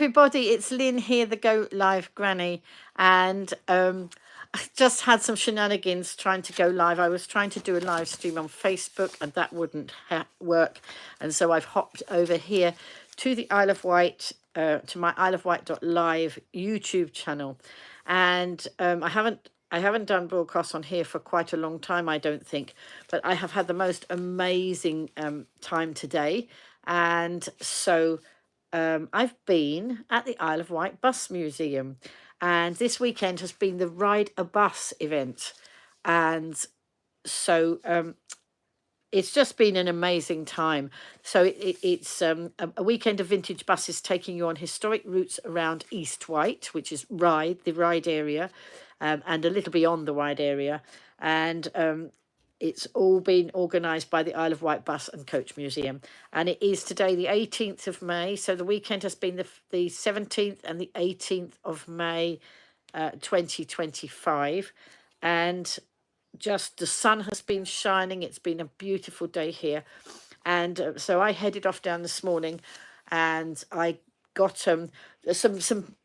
Everybody, it's Lynn here, the Go Live Granny, and I just had some shenanigans trying to go live. I was trying to do a live stream on Facebook, and that wouldn't work, and so I've hopped over here to the Isle of Wight, to my IsleOfWight.Live YouTube channel, and I haven't done broadcasts on here for quite a long time, I don't think, but I have had the most amazing time today, and so. I've been at the Isle of Wight Bus Museum, and this weekend has been the Ride a Bus event, and so it's just been an amazing time. So it's a weekend of vintage buses taking you on historic routes around East Wight, which is the Ride area, and a little beyond the Ride area, and it's all been organised by the Isle of Wight Bus and Coach Museum. And it is today the 18th of May. So the weekend has been the 17th and the 18th of May 2025. And just the sun has been shining. It's been a beautiful day here. And so I headed off down this morning, and I got some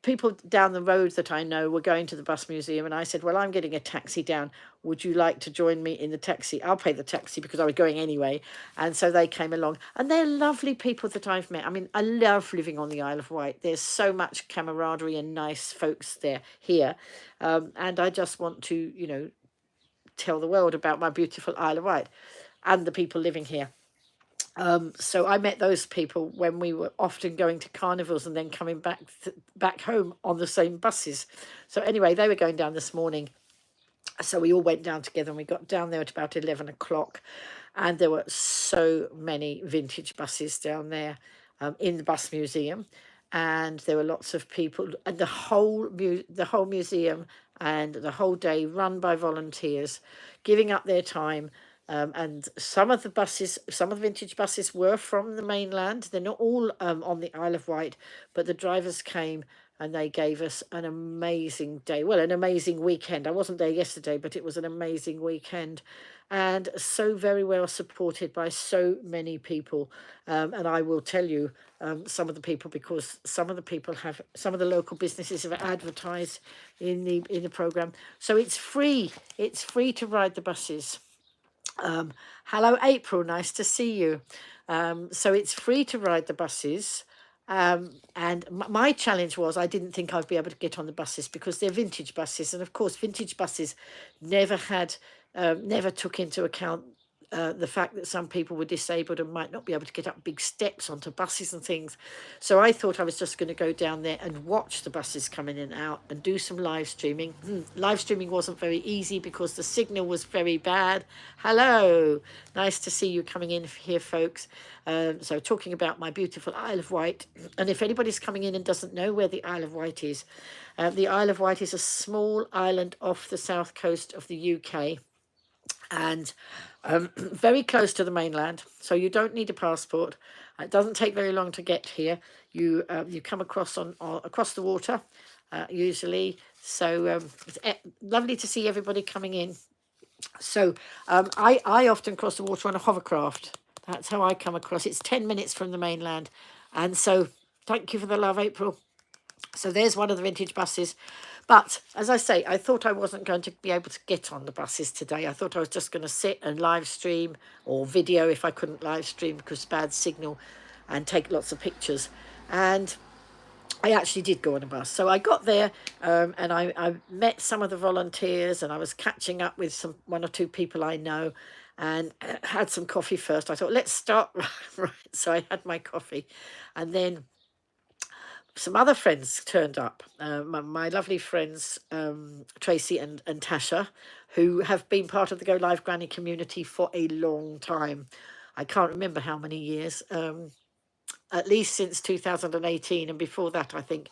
people down the road that I know were going to the bus museum, and I said, well, I'm getting a taxi down, would you like to join me in the taxi? I'll pay the taxi because I was going anyway. And so they came along, and they're lovely people that I've met. I mean, I love living on the Isle of Wight. There's so much camaraderie and nice folks here, and I just want to tell the world about my beautiful Isle of Wight and the people living here. So I met those people when we were often going to carnivals and then coming back home on the same buses. So anyway, they were going down this morning. So we all went down together, and we got down there at about 11 o'clock. And there were so many vintage buses down there in the bus museum. And there were lots of people, and the whole museum and the whole day run by volunteers, giving up their time. And some of the vintage buses were from the mainland. They're not all on the Isle of Wight, but the drivers came and they gave us an amazing day. Well, an amazing weekend. I wasn't there yesterday, but it was an amazing weekend, and so very well supported by so many people. And I will tell you some of the people, because some of the local businesses have advertised in the program. So it's free. It's free to ride the buses. Hello, April. Nice to see you. So it's free to ride the buses. And my challenge was, I didn't think I'd be able to get on the buses because they're vintage buses. And of course, vintage buses never took into account the fact that some people were disabled and might not be able to get up big steps onto buses and things. So I thought I was just going to go down there and watch the buses come in and out and do some live streaming. Live streaming wasn't very easy because the signal was very bad. Hello, nice to see you coming in here, folks. So talking about my beautiful Isle of Wight. And if anybody's coming in and doesn't know where the Isle of Wight is, the Isle of Wight is a small island off the south coast of the UK, and very close to the mainland, so you don't need a passport. It doesn't take very long to get here. You come across across the water usually. So it's lovely to see everybody coming in. So I often cross the water on a hovercraft. That's how I come across. It's 10 minutes from the mainland, and so thank you for the love, April. So there's one of the vintage buses. But as I say, I thought I wasn't going to be able to get on the buses today. I thought I was just going to sit and live stream or video if I couldn't live stream because bad signal, and take lots of pictures. And I actually did go on a bus. So I got there and I met some of the volunteers, and I was catching up with one or two people I know, and had some coffee first. I thought, let's start right. So I had my coffee, and then some other friends turned up, my lovely friends Tracy and Tasha, who have been part of the Go Live Granny community for a long time. I can't remember how many years, at least since 2018, and before that, I think.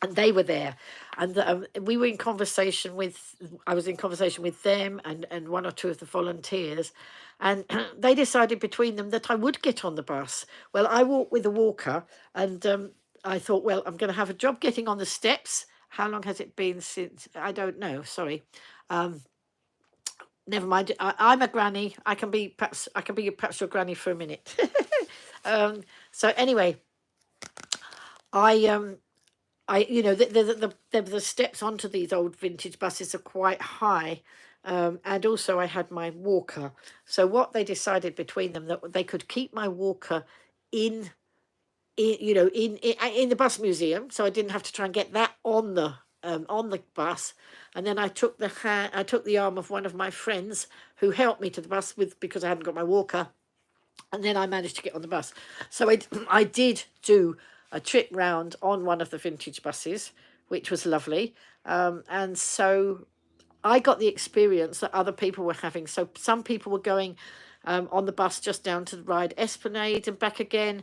And they were there, and we were in conversation with. I was in conversation with them and one or two of the volunteers, and they decided between them that I would get on the bus. Well, I walk with a walker, and I thought, well, I'm going to have a job getting on the steps. How long has it been since? I don't know. Sorry. Never mind. I'm a granny. I can be perhaps your granny for a minute. So anyway. you know, the steps onto these old vintage buses are quite high. And also I had my walker. So what they decided between them, that they could keep my walker in, you know, in the bus museum, so I didn't have to try and get that on the bus. And then I took the arm of one of my friends who helped me to the bus with, because I hadn't got my walker, and then I managed to get on the bus. So I did do a trip round on one of the vintage buses, which was lovely. And so I got the experience that other people were having. So some people were going on the bus just down to the Ryde Esplanade and back again.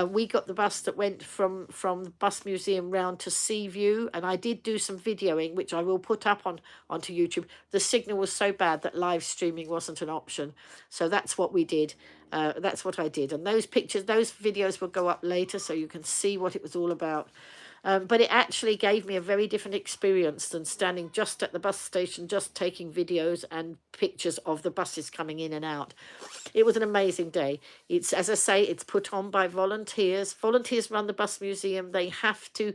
We got the bus that went from the bus museum round to Seaview, and I did do some videoing, which I will put up onto YouTube. The signal was so bad that live streaming wasn't an option, so that's what we did. That's what I did, and those videos will go up later, so you can see what it was all about. But it actually gave me a very different experience than standing just at the bus station, just taking videos and pictures of the buses coming in and out. It was an amazing day. It's, as I say, it's put on by volunteers. Volunteers run the bus museum. They have to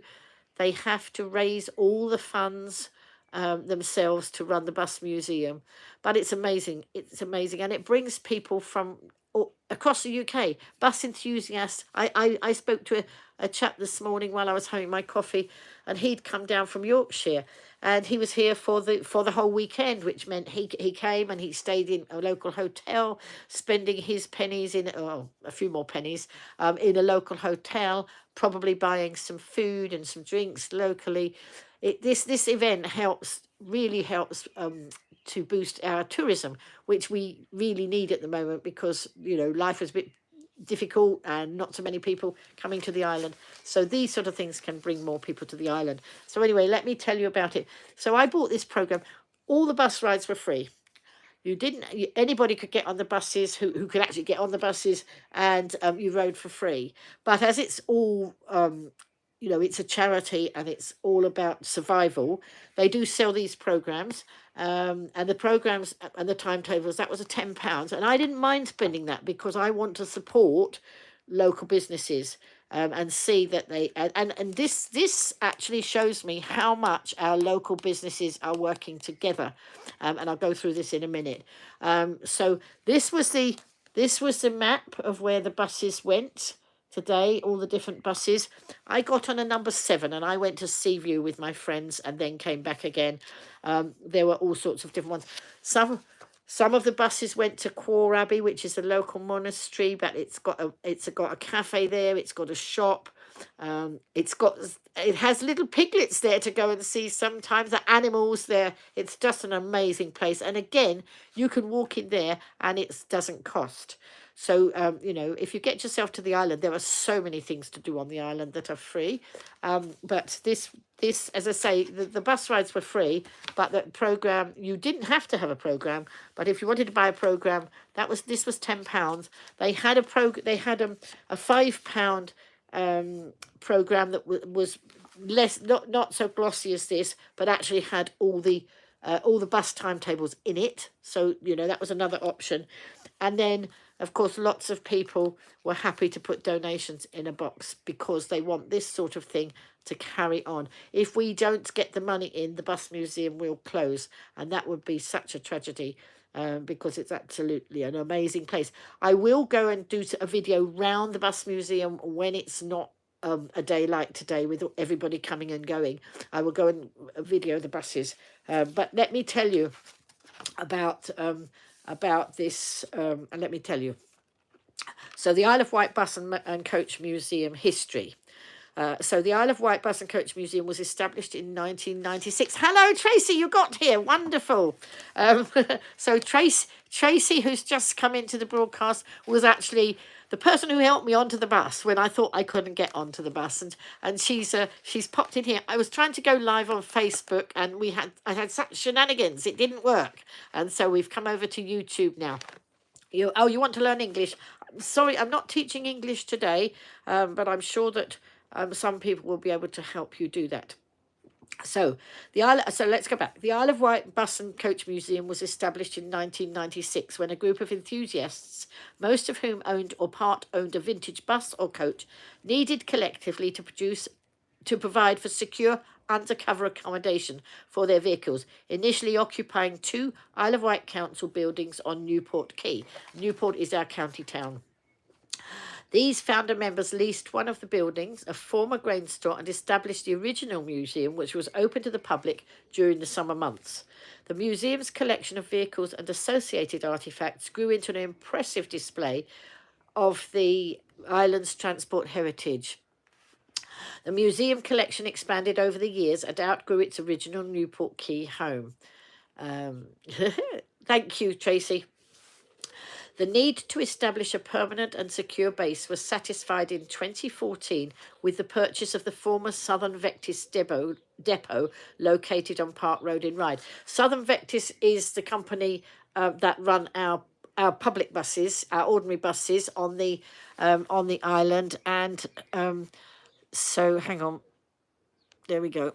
raise all the funds themselves to run the bus museum. But it's amazing. It's amazing. And it brings people from across the UK, bus enthusiasts. I spoke to a chap this morning while I was having my coffee, and he'd come down from Yorkshire, and he was here for the whole weekend, which meant he came and he stayed in a local hotel, spending his pennies in, a few more pennies, in a local hotel, probably buying some food and some drinks locally. This event really helps to boost our tourism, which we really need at the moment, because, you know, life is a bit difficult and not so many people coming to the island. So these sort of things can bring more people to the island. So anyway, let me tell you about it. So I bought this program. All the bus rides were free. Anybody could get on the buses who could actually get on the buses, and you rode for free. But as it's all you know, it's a charity and it's all about survival, they do sell these programs, and the programs and the timetables, that was a £10, and I didn't mind spending that because I want to support local businesses, and see that they, and this actually shows me how much our local businesses are working together, and I'll go through this in a minute. So this was the map of where the buses went today, all the different buses. I got on a number 7, and I went to Seaview with my friends and then came back again. There were all sorts of different ones. Some of the buses went to Quor Abbey, which is a local monastery, but it's got a cafe there. It's got a shop. It has little piglets there to go and see. Sometimes the animals there. It's just an amazing place. And again, you can walk in there, and it doesn't cost. So, you know, if you get yourself to the island, there are so many things to do on the island that are free. But this, as I say, the bus rides were free, but the program, you didn't have to have a program. But if you wanted to buy a program, this was £10. They had a £5 program that was less, not so glossy as this, but actually had all the bus timetables in it. So, you know, that was another option. And then, of course, lots of people were happy to put donations in a box because they want this sort of thing to carry on. If we don't get the money in, the bus museum will close, and that would be such a tragedy, because it's absolutely an amazing place. I will go and do a video round the bus museum when it's not a day like today with everybody coming and going. I will go and video the buses. But let me tell you about this, and let me tell you. So the Isle of Wight Bus and Coach Museum history. So the Isle of Wight Bus and Coach Museum was established in 1996. Hello, Tracy, you got here. Wonderful. So Tracy, who's just come into the broadcast, was actually the person who helped me onto the bus when I thought I couldn't get onto the bus, and she's popped in here. I was trying to go live on Facebook, and I had such shenanigans, it didn't work, and so we've come over to YouTube now. You want to learn English? Sorry, I'm not teaching English today, but I'm sure that some people will be able to help you do that. So so let's go back. The Isle of Wight Bus and Coach Museum was established in 1996 when a group of enthusiasts, most of whom owned or part owned a vintage bus or coach, needed collectively to provide for secure undercover accommodation for their vehicles, initially occupying two Isle of Wight Council buildings on Newport Quay. Newport is our county town. These founder members leased one of the buildings, a former grain store, and established the original museum, which was open to the public during the summer months. The museum's collection of vehicles and associated artifacts grew into an impressive display of the island's transport heritage. The museum collection expanded over the years and outgrew its original Newport Quay home. Thank you, Tracy. The need to establish a permanent and secure base was satisfied in 2014 with the purchase of the former Southern Vectis depot located on Park Road in Ryde. Southern Vectis is the company that run our public buses, our ordinary buses on the island, and so hang on, there we go.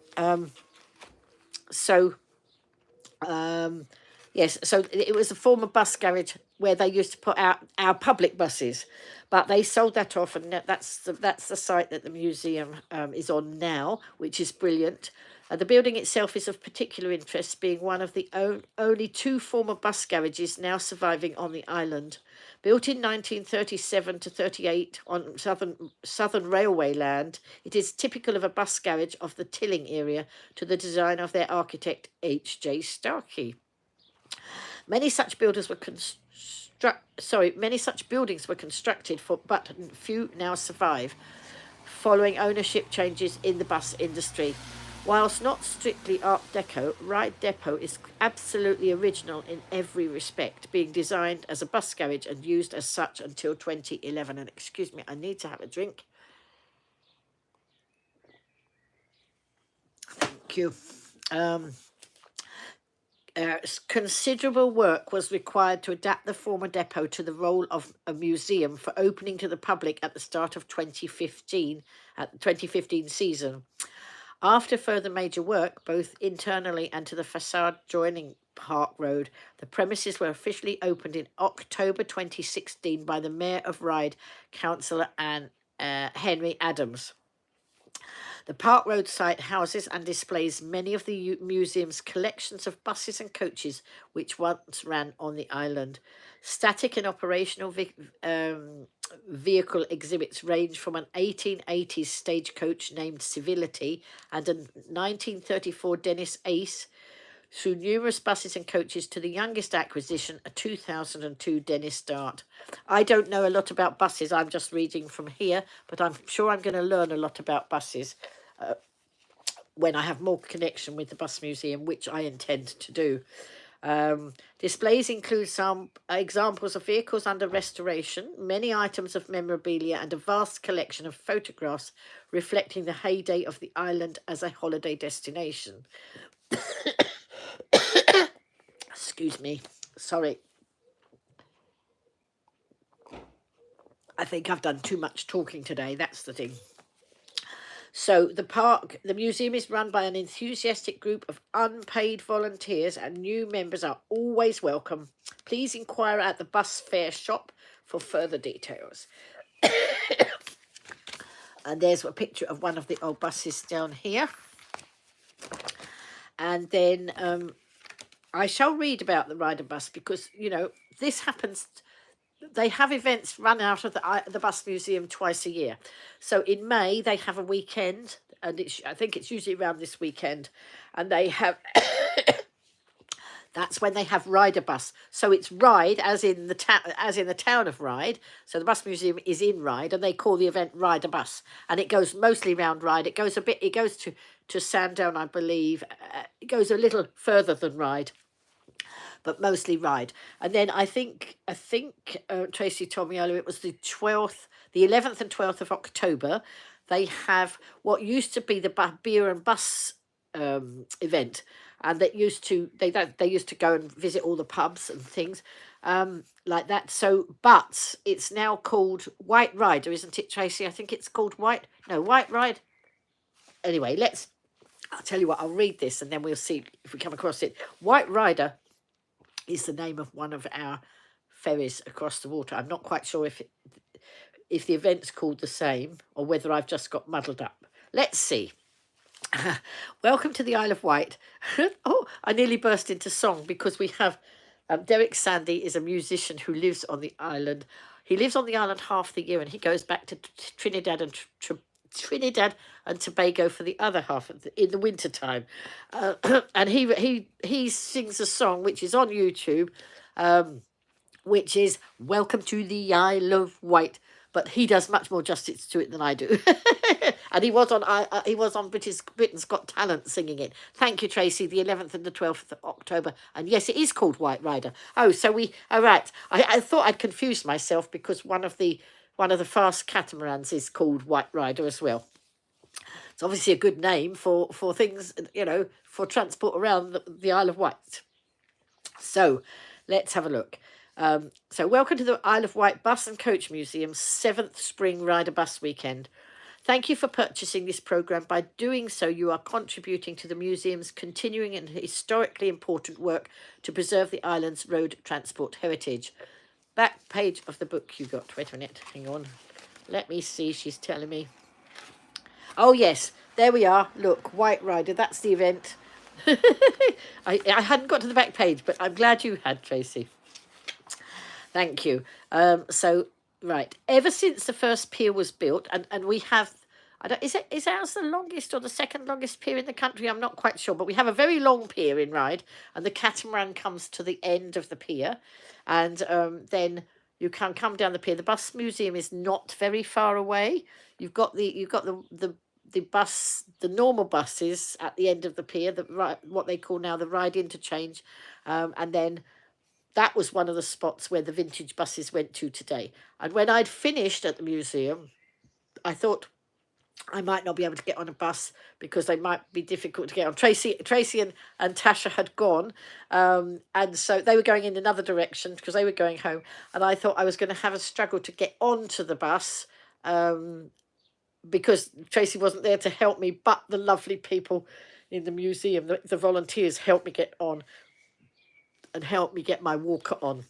Yes, so it was a former bus garage where they used to put out our public buses, but they sold that off, and that's the site that the museum is on now, which is brilliant. The building itself is of particular interest, being one of the only two former bus garages now surviving on the island. Built in 1937 to 38 on Southern Railway land, it is typical of a bus garage of the Tilling area to the design of their architect H.J. Starkey. Many such buildings were constructed, but few now survive, following ownership changes in the bus industry. Whilst not strictly Art Deco, Ryde Depot is absolutely original in every respect, being designed as a bus garage and used as such until 2011. And excuse me, I need to have a drink. Thank you. Considerable work was required to adapt the former depot to the role of a museum for opening to the public at the start of 2015, at the 2015 season. After further major work, both internally and to the facade joining Park Road, the premises were officially opened in October 2016 by the Mayor of Ryde, Councillor Henry Adams. The Park Road site houses and displays many of the museum's collections of buses and coaches which once ran on the island. Static and operational vehicle exhibits range from an 1880s stagecoach named Civility and a 1934 Dennis Ace, through numerous buses and coaches to the youngest acquisition, a 2002 Dennis Dart. I don't know a lot about buses, I'm just reading from here, but I'm sure I'm going to learn a lot about buses when I have more connection with the bus museum, which I intend to do. Displays include some examples of vehicles under restoration, many items of memorabilia, and a vast collection of photographs reflecting the heyday of the island as a holiday destination. Excuse me, sorry. I think I've done too much talking today, that's the thing. So the museum is run by an enthusiastic group of unpaid volunteers, and new members are always welcome. Please inquire at the bus fare shop for further details. And there's a picture of one of the old buses down here. And then I shall read about the Rydabus because, you know, this happens. They have events run out of the bus museum twice a year. So in May, they have a weekend, and I think it's usually around this weekend, and they have... That's when they have Rydabus. So it's Ryde, as in the town of Ryde. So the bus museum is in Ryde, and they call the event Rydabus. And it goes mostly round Ryde. It goes to Sandown, I believe. It goes a little further than Ryde, but mostly Ryde. And then I think Tracy told me earlier it was the 11th and 12th of October. They have what used to be the beer and bus event. And they used to go and visit all the pubs and things like that. So, but it's now called White Rider, isn't it, Tracy? I think it's called White Ride. Anyway, I'll tell you what, I'll read this and then we'll see if we come across it. White Rider is the name of one of our ferries across the water. I'm not quite sure if the event's called the same or whether I've just got muddled up. Let's see. Welcome to the Isle of Wight. Oh, I nearly burst into song because we have Derek Sandy is a musician who lives on the island. He lives on the island half the year and he goes back to Trinidad and Trinidad and Tobago for the other half of in the winter time. And he sings a song which is on YouTube, which is Welcome to the Isle of Wight. But he does much more justice to it than I do. And he was on Britain's Got Talent singing it. Thank you, Tracy. The 11th and the 12th of October. And yes, it is called White Rider. Oh, so all right. I thought I'd confused myself because one of the fast catamarans is called White Rider as well. It's obviously a good name for things, for transport around the Isle of Wight. So let's have a look. So welcome to the Isle of Wight Bus and Coach Museum's 7th Spring Rydabus Weekend. Thank you for purchasing this programme. By doing so, you are contributing to the museum's continuing and historically important work to preserve the island's road transport heritage. Back page of the book you got. Wait a minute, hang on. Let me see, she's telling me. Oh, yes, there we are. Look, White Rider, that's the event. I hadn't got to the back page, but I'm glad you had, Tracy. Thank you. So, right, ever since the first pier was built, and we have, is ours the longest or the second longest pier in the country? I'm not quite sure, but we have a very long pier in Ryde, and the catamaran comes to the end of the pier, and then you can come down the pier. The bus museum is not very far away. You've got the bus, the normal buses at the end of the pier, what they call now the Ryde interchange, and then that was one of the spots where the vintage buses went to today. And when I'd finished at the museum, I thought I might not be able to get on a bus because they might be difficult to get on. Tracy and Tasha had gone, and so they were going in another direction because they were going home. And I thought I was going to have a struggle to get onto the bus because Tracy wasn't there to help me, but the lovely people in the museum, the volunteers, helped me get on and help me get my walker on.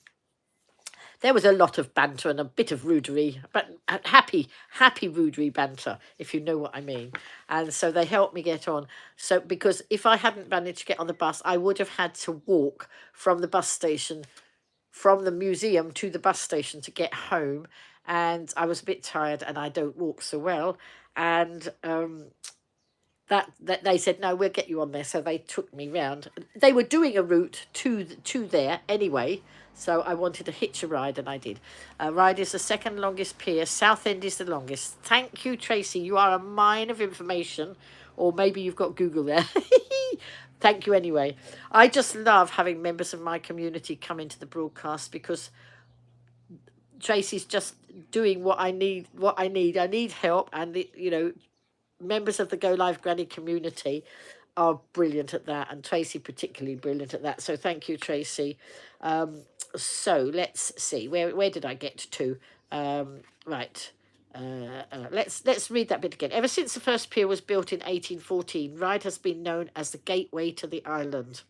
There was a lot of banter and a bit of rudery, but happy rudery banter, if you know what I mean. And so they helped me get on. So because if I hadn't managed to get on the bus, I would have had to walk from the bus station, from the museum to the bus station to get home. And I was a bit tired and I don't walk so well. And that they said, no, we'll get you on there. So they took me round. They were doing a route to there anyway. So I wanted to hitch a ride and I did. Ryde is the second longest pier. Southend is the longest. Thank you, Tracy. You are a mine of information. Or maybe you've got Google there. Thank you anyway. I just love having members of my community come into the broadcast because Tracy's just doing what I need. I need help, and members of the Go Live Granny community are brilliant at that, and Tracy particularly brilliant at that. So thank you, Tracy. So let's see, where did I get to? Right. Let's read that bit again. Ever since the first pier was built in 1814, Ryde has been known as the gateway to the island.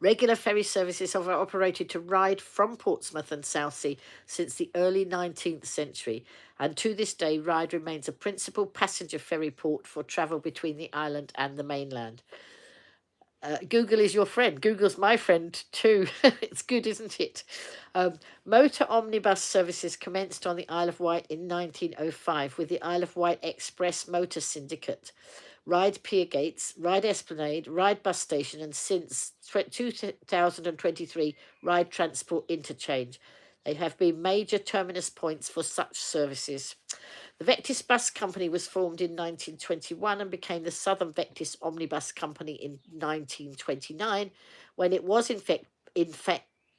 Regular ferry services have operated to Ryde from Portsmouth and Southsea since the early 19th century, and to this day Ryde remains a principal passenger ferry port for travel between the island and the mainland. Google is your friend. Google's my friend too. It's good, isn't it? Motor omnibus services commenced on the Isle of Wight in 1905 with the Isle of Wight Express Motor Syndicate. Ryde Pier Gates, Ryde Esplanade, Ryde Bus Station, and since 2023, Ryde Transport Interchange. They have been major terminus points for such services. The Vectis Bus Company was formed in 1921 and became the Southern Vectis Omnibus Company in 1929, when it was in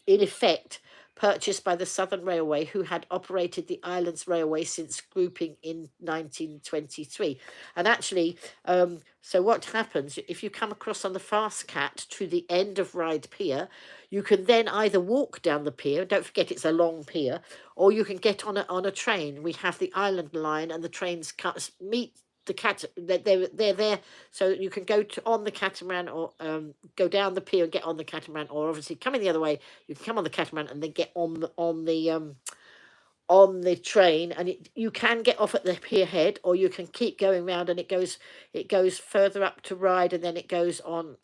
effect purchased by the Southern Railway, who had operated the island's railway since grouping in 1923. And actually, so what happens, if you come across on the Fast Cat to the end of Ryde Pier, you can then either walk down the pier, don't forget it's a long pier, or you can get on a train. We have the Island Line, and the trains meet they're there, so you can go on the catamaran, or go down the pier and get on the catamaran, or obviously coming the other way, you can come on the catamaran and then get on the train, and you can get off at the pier head, or you can keep going round, and it goes further up to Ryde, and then it goes on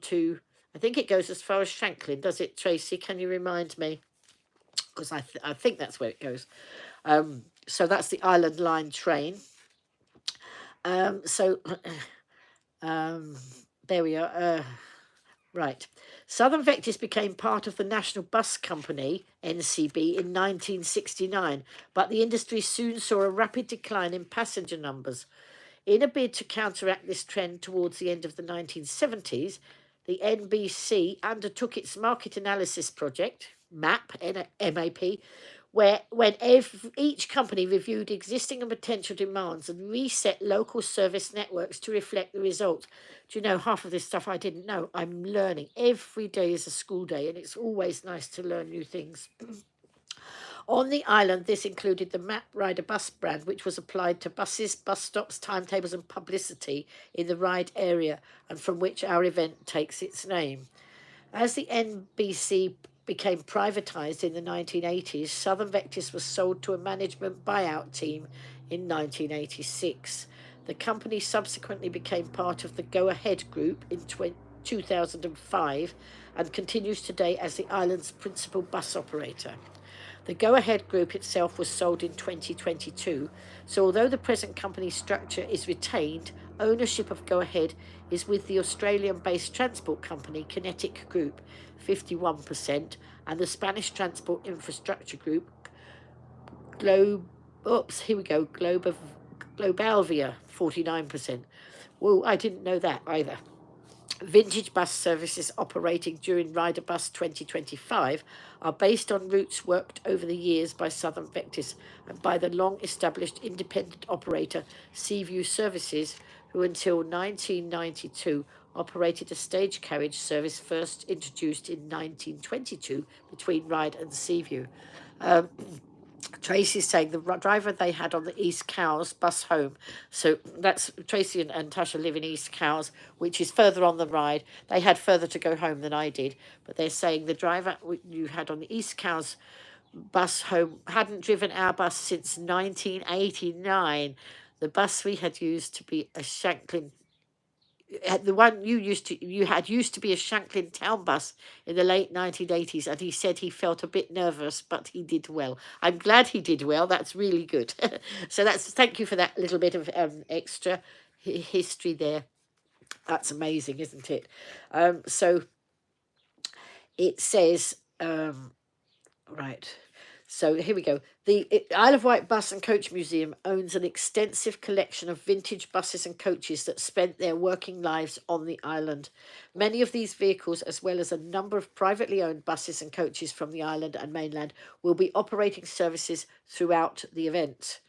to, I think it goes as far as Shanklin, does it, Tracy? Can you remind me? Because I think that's where it goes. So that's the Island Line train. So there we are. Right. Southern Vectis became part of the National Bus Company, NCB, in 1969, but the industry soon saw a rapid decline in passenger numbers. In a bid to counteract this trend towards the end of the 1970s, the NBC undertook its market analysis project, MAP, MAP, when each company reviewed existing and potential demands and reset local service networks to reflect the results. Do you know, half of this stuff I didn't know. I'm learning. Every day is a school day, and it's always nice to learn new things. On the island, this included the MAP Rydabus brand, which was applied to buses, bus stops, timetables and publicity in the Ryde area, and from which our event takes its name. As the NBC became privatised in the 1980s, Southern Vectis was sold to a management buyout team in 1986. The company subsequently became part of the Go Ahead Group in 2005 and continues today as the island's principal bus operator. The Go Ahead Group itself was sold in 2022, so although the present company structure is retained, ownership of Go Ahead is with the Australian-based transport company Kinetic Group, 51%, and the Spanish transport infrastructure group Globalvia, 49%. Whoa, I didn't know that either. Vintage bus services operating during Rydabus 2025 are based on routes worked over the years by Southern Vectis and by the long-established independent operator Seaview Services, who until 1992 operated a stage carriage service first introduced in 1922 between Ryde and Seaview. Tracy's saying the driver they had on the East Cowes bus home. So that's Tracy and Tasha live in East Cowes, which is further on the ride. They had further to go home than I did, but they're saying the driver you had on the East Cowes bus home hadn't driven our bus since 1989. The bus we had used to be a Shanklin. The one you had used to be a Shanklin town bus in the late 1980s, and he said he felt a bit nervous, but he did well. I'm glad he did well. That's really good. So thank you for that little bit of extra history there. That's amazing, isn't it? So it says, right. So here we go. The Isle of Wight Bus and Coach Museum owns an extensive collection of vintage buses and coaches that spent their working lives on the island. Many of these vehicles, as well as a number of privately owned buses and coaches from the island and mainland, will be operating services throughout the event.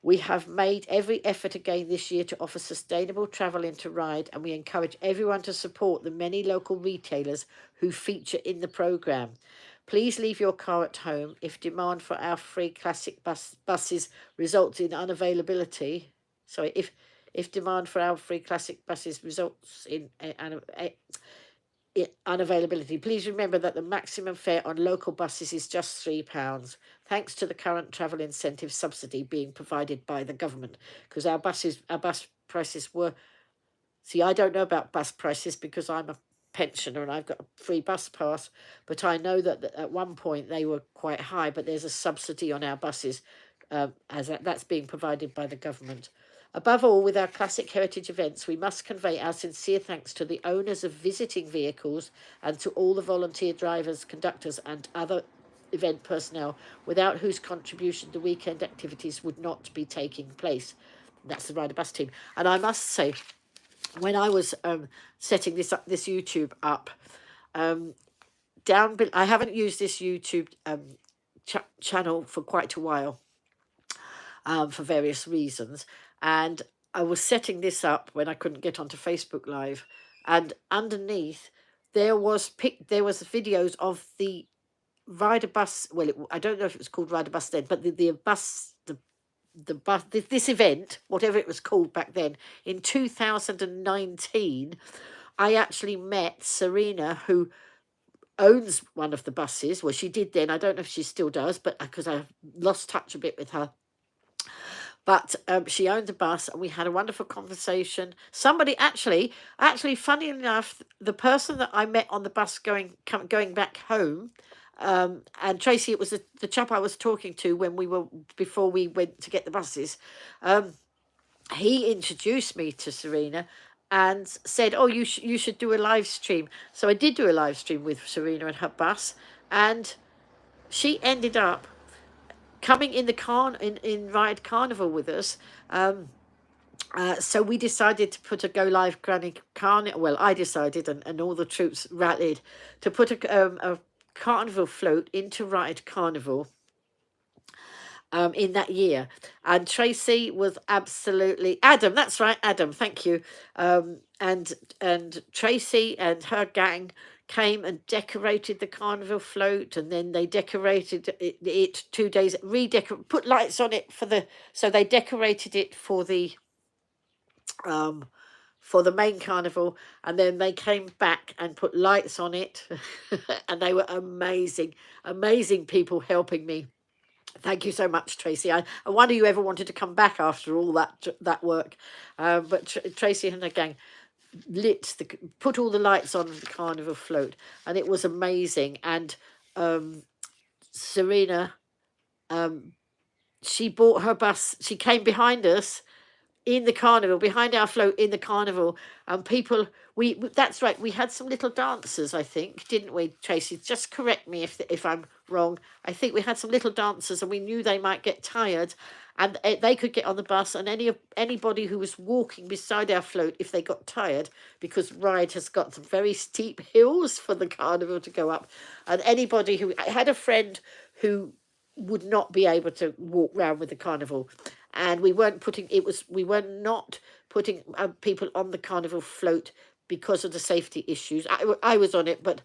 We have made every effort again this year to offer sustainable travel into Ryde, and we encourage everyone to support the many local retailers who feature in the programme. Please leave your car at home. If demand for our free classic buses results in unavailability, if demand for our free classic buses results in unavailability, please remember that the maximum fare on local buses is just £3, thanks to the current travel incentive subsidy being provided by the government. Because our bus prices were, see, I don't know about bus prices because I'm a pensioner and I've got a free bus pass, but I know that at one point they were quite high, but there's a subsidy on our buses as that's being provided by the government. Above all, with our classic heritage events, we must convey our sincere thanks to the owners of visiting vehicles and to all the volunteer drivers, conductors and other event personnel without whose contribution the weekend activities would not be taking place. That's the Rydabus team. And I must say, when I was setting this YouTube up, I haven't used this YouTube channel for quite a while for various reasons, and I was setting this up when I couldn't get onto Facebook Live, and underneath there was videos of the Rydabus. Well, I don't know if it was called Rydabus then, but the bus, this event, whatever it was called back then, in 2019, I actually met Serena, who owns one of the buses. Well, she did then. I don't know if she still does, but because I lost touch a bit with her. But she owned a bus, and we had a wonderful conversation. Somebody actually, funny enough, the person that I met on the bus going back home, and Tracy, it was the chap I was talking to before we went to get the buses. He introduced me to Serena and said, "Oh, you should do a live stream." So I did do a live stream with Serena and her bus, and she ended up coming in the in Ride Carnival with us. So we decided to put a Go Live Granny Carnival. Well, I decided, and all the troops rallied to put a carnival float into Ride Carnival in that year. And Tracy was absolutely Adam. That's right, Adam. Thank you. And Tracy and her gang came and decorated the carnival float, and then they decorated it 2 days, put lights on it so they decorated it for the main carnival, and then they came back and put lights on it. And they were amazing people helping me. Thank you so much, Tracy. I wonder you ever wanted to come back after all that work. But Tracy and her gang put all the lights on the carnival float, and it was amazing. And Serena, she bought her bus. She came behind us in the carnival, behind our float in the carnival, and people, that's right, we had some little dancers, I think, didn't we, Tracy? Just correct me if I'm wrong. I think we had some little dancers, and we knew they might get tired, and they could get on the bus, and anybody who was walking beside our float, if they got tired, because Ride has got some very steep hills for the carnival to go up, and anybody who, I had a friend who would not be able to walk round with the carnival, and we were not putting people on the carnival float because of the safety issues. I was on it, but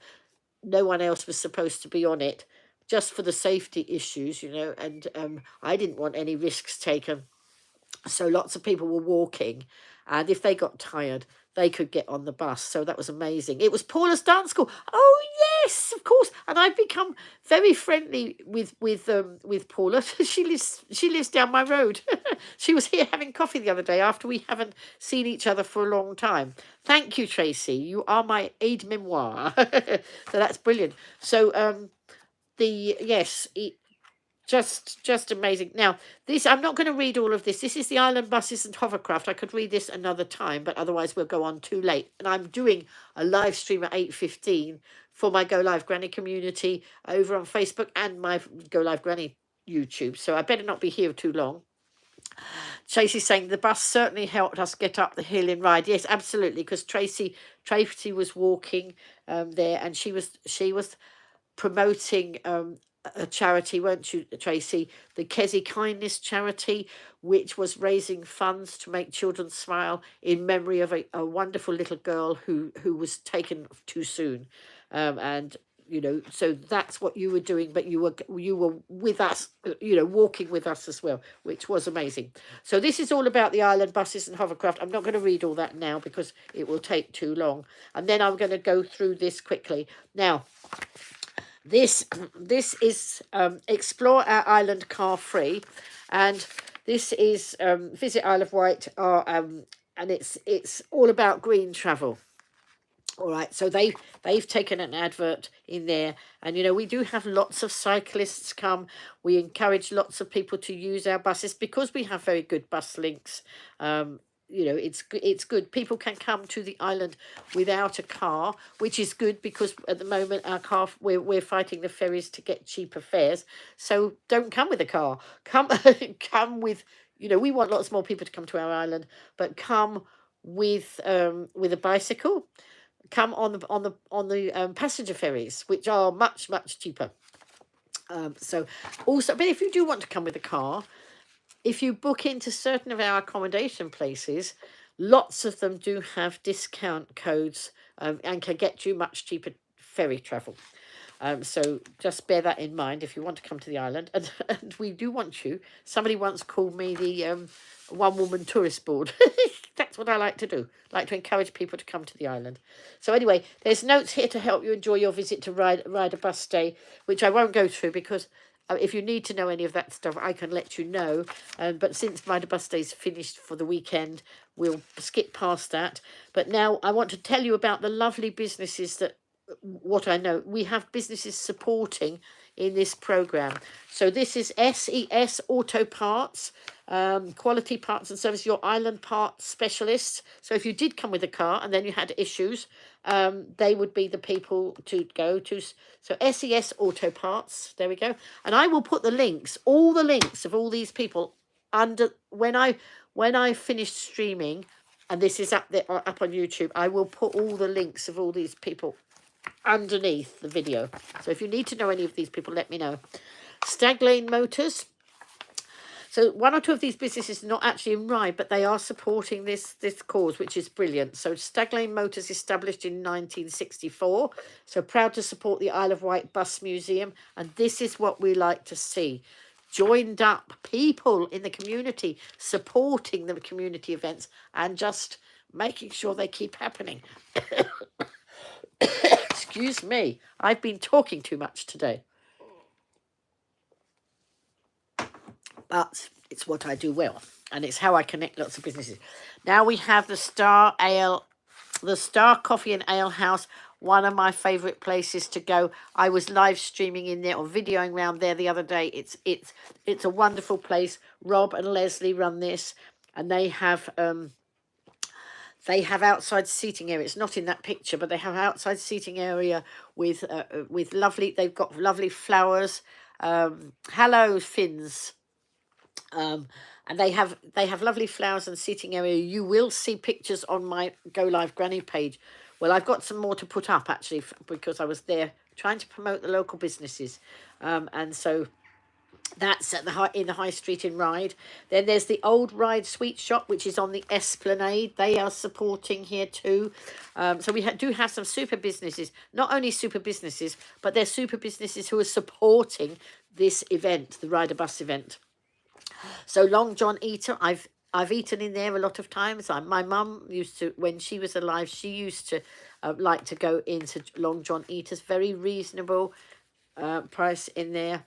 no one else was supposed to be on it, just for the safety issues, and I didn't want any risks taken. So lots of people were walking, and if they got tired, they could get on the bus. So that was amazing. It was Paula's dance school. Oh yes, of course. And I've become very friendly with Paula. She lives down my road. She was here having coffee the other day after we haven't seen each other for a long time. Thank you, Tracy. You are my aide memoire. So that's brilliant. So just amazing. Now, I'm not going to read all of this. This is the Island Buses and Hovercraft. I could read this another time, but otherwise we'll go on too late. And I'm doing a live stream at 8:15 for my Go Live Granny community over on Facebook and my Go Live Granny YouTube. So I better not be here too long. Tracy's saying the bus certainly helped us get up the hill in Ride. Yes, absolutely, because Tracy was walking there, and she was promoting a charity, weren't you, Tracy? The Kessie Kindness charity, which was raising funds to make children smile in memory of a wonderful little girl who was taken too soon, and so that's what you were doing, but you were with us, walking with us as well, which was amazing. So this is all about the Island Buses and Hovercraft. I'm not going to read all that now because it will take too long, and then I'm going to go through this quickly now. This is Explore Our Island Car Free, and this is Visit Isle of Wight, and it's all about green travel. All right, so they've taken an advert in there, and we do have lots of cyclists come. We encourage lots of people to use our buses because we have very good bus links. It's good. People can come to the island without a car, which is good because at the moment we're fighting the ferries to get cheaper fares. So don't come with a car. Come with, we want lots more people to come to our island, but come with a bicycle. Come on the passenger ferries, which are much cheaper. So also, but if you do want to come with a car, if you book into certain of our accommodation places, lots of them do have discount codes and can get you much cheaper ferry travel. So just bear that in mind if you want to come to the island. And we do want you. Somebody once called me the one-woman tourist board. That's what I like to do. I like to encourage people to come to the island. So anyway, there's notes here to help you enjoy your visit to Rydabus Day, which I won't go through because if you need to know any of that stuff, I can let you know. But since Rydabus Day's finished for the weekend, we'll skip past that. But now I want to tell you about the lovely businesses that, what I know, we have businesses supporting in this program. So this is SES Auto Parts, quality parts and service, your island parts specialists. So if you did come with a car and then you had issues, they would be the people to go to. So SES Auto Parts, there we go. And I will put the links, all the links of all these people under when I finish streaming, and this is up there up on YouTube. I will put all the links of all these people underneath the video. So if you need to know any of these people, let me know. Stag Lane Motors. So one or two of these businesses are not actually in Rye, but they are supporting this cause, which is brilliant. So Stag Lane Motors, established in 1964. So proud to support the Isle of Wight Bus Museum. And this is what we like to see. Joined up people in the community, supporting the community events and just making sure they keep happening. Excuse me, I've been talking too much today. But it's what I do well, and it's how I connect lots of businesses. Now we have the Star Coffee and Ale House, one of my favourite places to go. I was live streaming in there or videoing around there the other day. It's a wonderful place. Rob and Leslie run this, and they have outside seating area. It's not in that picture, but they have outside seating area with lovely. They've got lovely flowers. Hello, Finns. And they have lovely flowers and seating area. You will see pictures on my Go Live Granny page. Well, I've got some more to put up actually because I was there trying to promote the local businesses, and so that's at in the High Street in Ryde. Then there's the Old Ryde Sweet Shop, which is on the Esplanade. They are supporting here too. So we do have some super businesses, not only super businesses, but they're super businesses who are supporting this event, the Rydabus event. So Long John Eater, I've eaten in there a lot of times. My mum used to, when she was alive, she used to like to go into Long John Eater's. Very reasonable price in there.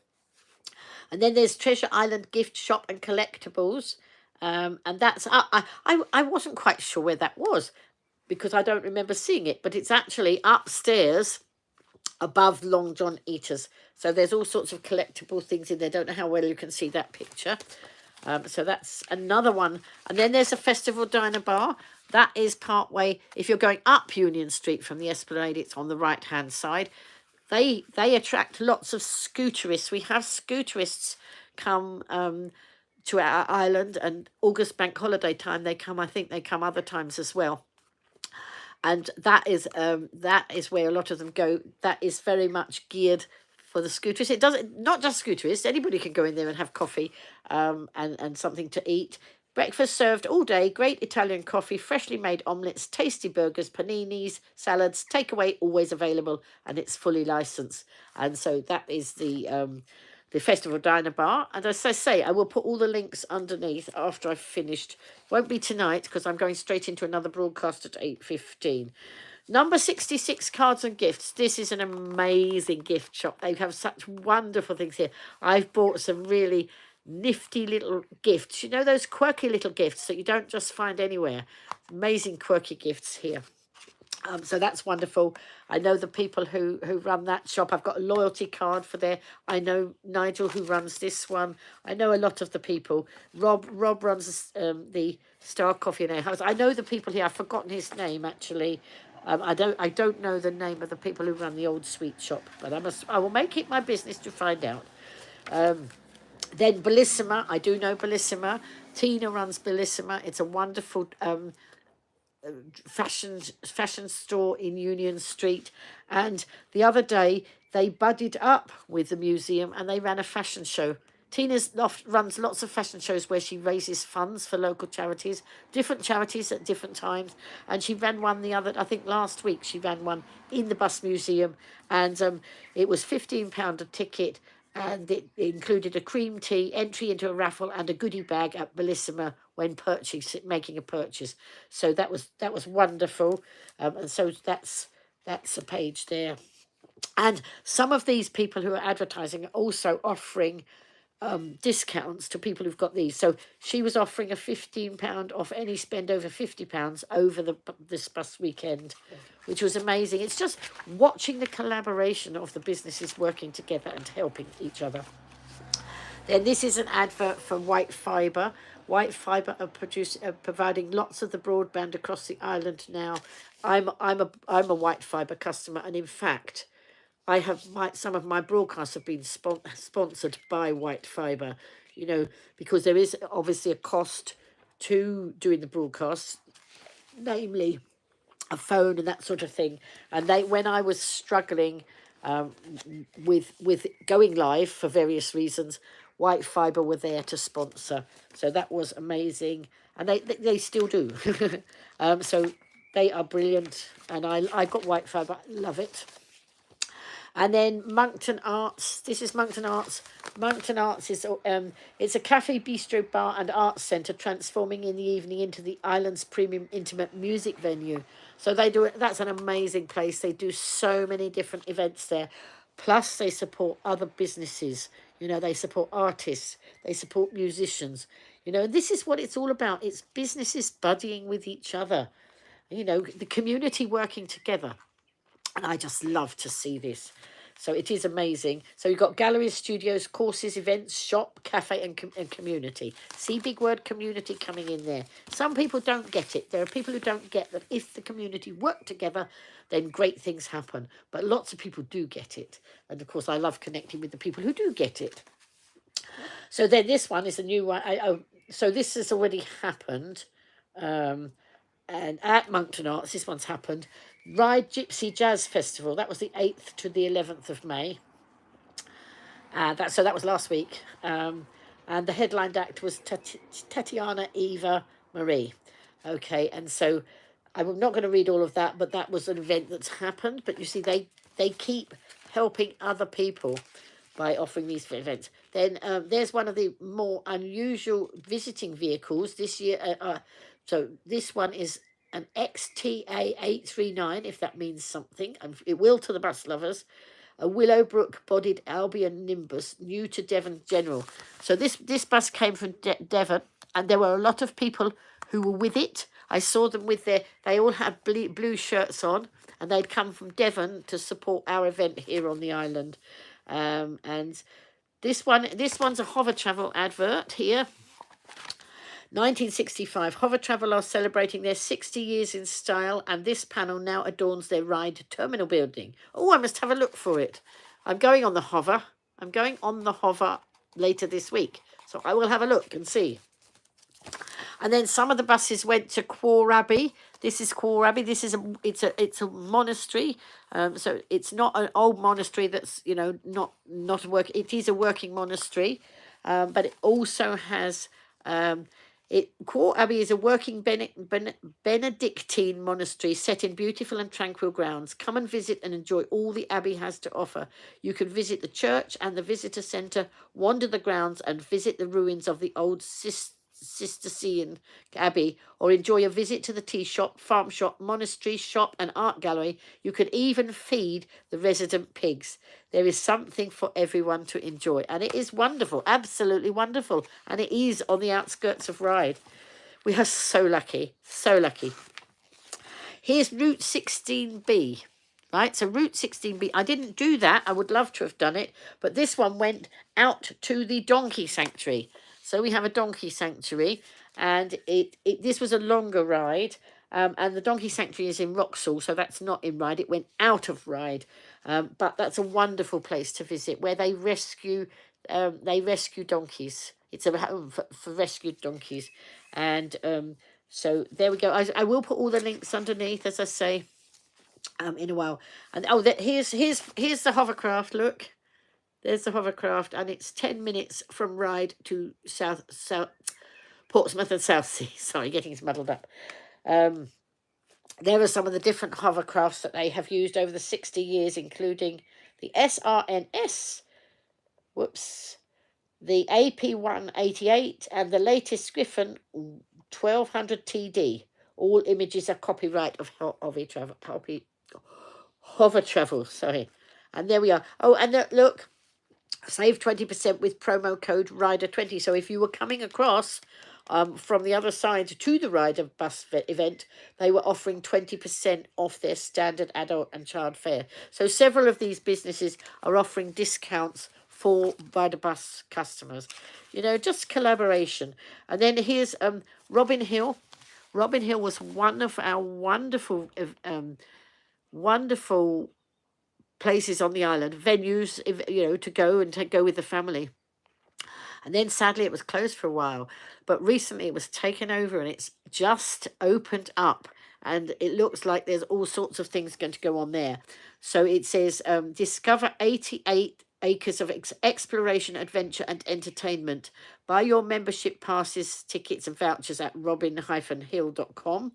And then there's Treasure Island Gift Shop and Collectibles. And that's, I wasn't quite sure where that was because I don't remember seeing it, but it's actually upstairs above Long John Eater's. So there's all sorts of collectible things in there. Don't know how well you can see that picture. So that's another one. And then there's a Festival Diner Bar. That is part way. If you're going up Union Street from the Esplanade, it's on the right-hand side. They attract lots of scooterists. We have scooterists come to our island, and August bank holiday time they come. I think they come other times as well. And that is where a lot of them go. That is very much geared for the scooterists. It doesn't, not just scooterists. Anybody can go in there and have coffee and something to eat. Breakfast served all day, great Italian coffee, freshly made omelettes, tasty burgers, paninis, salads, takeaway, always available, and it's fully licensed. And so that is the Festival Diner Bar. And as I say, I will put all the links underneath after I've finished. Won't be tonight because I'm going straight into another broadcast at 8:15. Number 66, Cards and Gifts. This is an amazing gift shop. They have such wonderful things here. I've bought some really nifty little gifts. You know, those quirky little gifts that you don't just find anywhere. Amazing quirky gifts here. So that's wonderful. I know the people who run that shop. I've got a loyalty card for there. I know Nigel who runs this one. I know a lot of the people. Rob runs the Star Coffee and Ale House. I know the people here. I've forgotten his name actually. I don't know the name of the people who run the old sweet shop, but I will make it my business to find out. Then Bellissima, I do know Bellissima. Tina runs Bellissima. It's a wonderful fashion store in Union Street. And the other day they buddied up with the museum and they ran a fashion show runs lots of fashion shows where she raises funds for local charities, different charities at different times. And she ran one I think last week, she ran one in the Bus Museum. And it was £15 a ticket. And it included a cream tea, entry into a raffle, and a goodie bag at Bellissima when making a purchase. So that was wonderful. And so that's a page there. And some of these people who are advertising are also offering discounts to people who've got these. So she was offering a £15 off any spend over £50 over this bus weekend, which was amazing. It's just watching the collaboration of the businesses working together and helping each other. Then this is an advert for White Fibre. White Fibre are providing lots of the broadband across the island now. I'm a White Fibre customer, and in fact, I have some of my broadcasts have been sponsored by White Fibre, because there is obviously a cost to doing the broadcasts, namely a phone and that sort of thing. And when I was struggling with going live for various reasons, White Fibre were there to sponsor. So that was amazing, and they still do. So they are brilliant, and I got White Fibre, love it. And then Moncton Arts. This is Moncton Arts. Moncton Arts is it's a cafe, bistro, bar and arts centre transforming in the evening into the island's premium intimate music venue. So they do it. That's an amazing place. They do so many different events there. Plus they support other businesses. They support artists. They support musicians. And this is what it's all about. It's businesses buddying with each other. The community working together. And I just love to see this. So it is amazing. So you've got galleries, studios, courses, events, shop, cafe and community. See, big word community coming in there. Some people don't get it. There are people who don't get that if the community work together, then great things happen. But lots of people do get it. And of course, I love connecting with the people who do get it. So then this one is a new one. So this has already happened. And at Moncton Arts, this one's happened. Ride Gypsy Jazz Festival. That was the 8th to the 11th of May. So that was last week. And the headline act was Tatiana Eva Marie. Okay, and so I'm not going to read all of that, but that was an event that's happened. But you see, they keep helping other people by offering these events. Then there's one of the more unusual visiting vehicles this year. So this one is an XTA839, if that means something. And it will to the bus lovers. A Willowbrook-bodied Albion Nimbus, new to Devon General. So this bus came from Devon, and there were a lot of people who were with it. I saw them they all had blue shirts on, and they'd come from Devon to support our event here on the island. And this one's a Hover Travel advert here. 1965, Hover Travel are celebrating their 60 years in style, and this panel now adorns their ride terminal building. Oh, I must have a look for it. I'm going on the Hover. I'm going on the Hover later this week, so I will have a look and see. And then some of the buses went to Quor Abbey. This is Quor Abbey. This is it's a monastery. So it's not an old monastery that's not a work. It is a working monastery, but it also has. Quor Abbey is a working Benedictine monastery set in beautiful and tranquil grounds. Come and visit and enjoy all the Abbey has to offer. You can visit the church and the visitor centre, wander the grounds and visit the ruins of the old Cistercian Abbey, or enjoy a visit to the tea shop, farm shop, monastery shop and art gallery. You can even feed the resident pigs. There is something for everyone to enjoy, and it is wonderful, absolutely wonderful, and it is on the outskirts of Ryde. We are so lucky, so lucky. Here's Route 16B. Right, so Route 16B, I didn't do that, I would love to have done it, but this one went out to the donkey sanctuary. So we have a donkey sanctuary, and this was a longer ride, and the donkey sanctuary is in Wroxall, so that's not in Ryde. It went out of Ryde, but that's a wonderful place to visit where they rescue donkeys. It's a home for rescued donkeys, and so there we go. I will put all the links underneath, as I say, in a while. And here's the hovercraft. Look. There's the hovercraft, and it's 10 minutes from Ryde to Portsmouth and Southsea. Sorry, getting muddled up. There are some of the different hovercrafts that they have used over the 60 years, including the SRNS, the AP188, and the latest Griffon 1200 TD. All images are copyright of Hover Travel. Sorry. And there we are. Oh, and look, save 20% with promo code RIDER20. So if you were coming across from the other side to the Rydabus event, they were offering 20% off their standard adult and child fare. So several of these businesses are offering discounts for Rydabus customers. You know, just collaboration. And then here's Robin Hill. Robin Hill was one of our wonderful places on the island, venues, you know, to go with the family. And then sadly it was closed for a while, but recently it was taken over and it's just opened up, and it looks like there's all sorts of things going to go on there. So it says discover 88 acres of exploration, adventure and entertainment. Buy your membership passes, tickets and vouchers at robin-hill.com.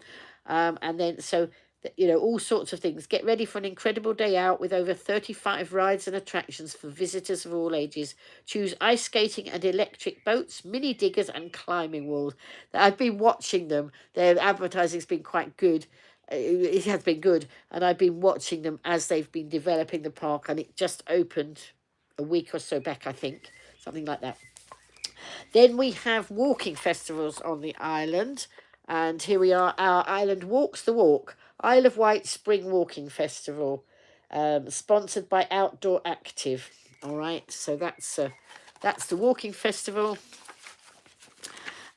And then so you know, all sorts of things. Get ready for an incredible day out with over 35 rides and attractions for visitors of all ages. Choose ice skating and electric boats, mini diggers and climbing walls. I've been watching them. Their advertising's been quite good. It has been good, and I've been watching them as they've been developing the park, and it just opened a week or so back, I think, something like that. Then we have walking festivals on the island, and here we are. Our island walks the walk. Isle of Wight Spring Walking Festival, sponsored by Outdoor Active. All right, so that's the walking festival.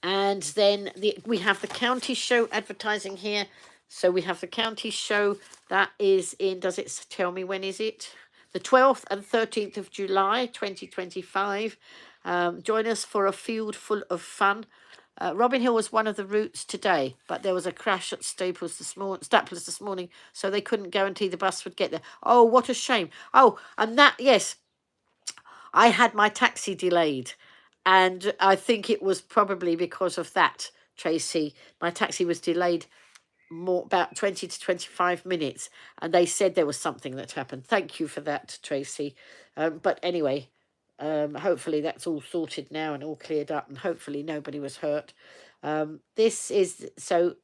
And then we have the county show advertising here. So we have the county show that is in, does it tell me when is it? The 12th and 13th of July, 2025. Join us for a field full of fun. Robin Hill was one of the routes today, but there was a crash at Staplers this morning, so they couldn't guarantee the bus would get there. Oh, what a shame. Oh, and that, yes, I had my taxi delayed, and I think it was probably because of that, Tracy. My taxi was delayed about 20 to 25 minutes, and they said there was something that happened. Thank you for that, Tracy. But anyway, hopefully that's all sorted now and all cleared up, and hopefully nobody was hurt. This is so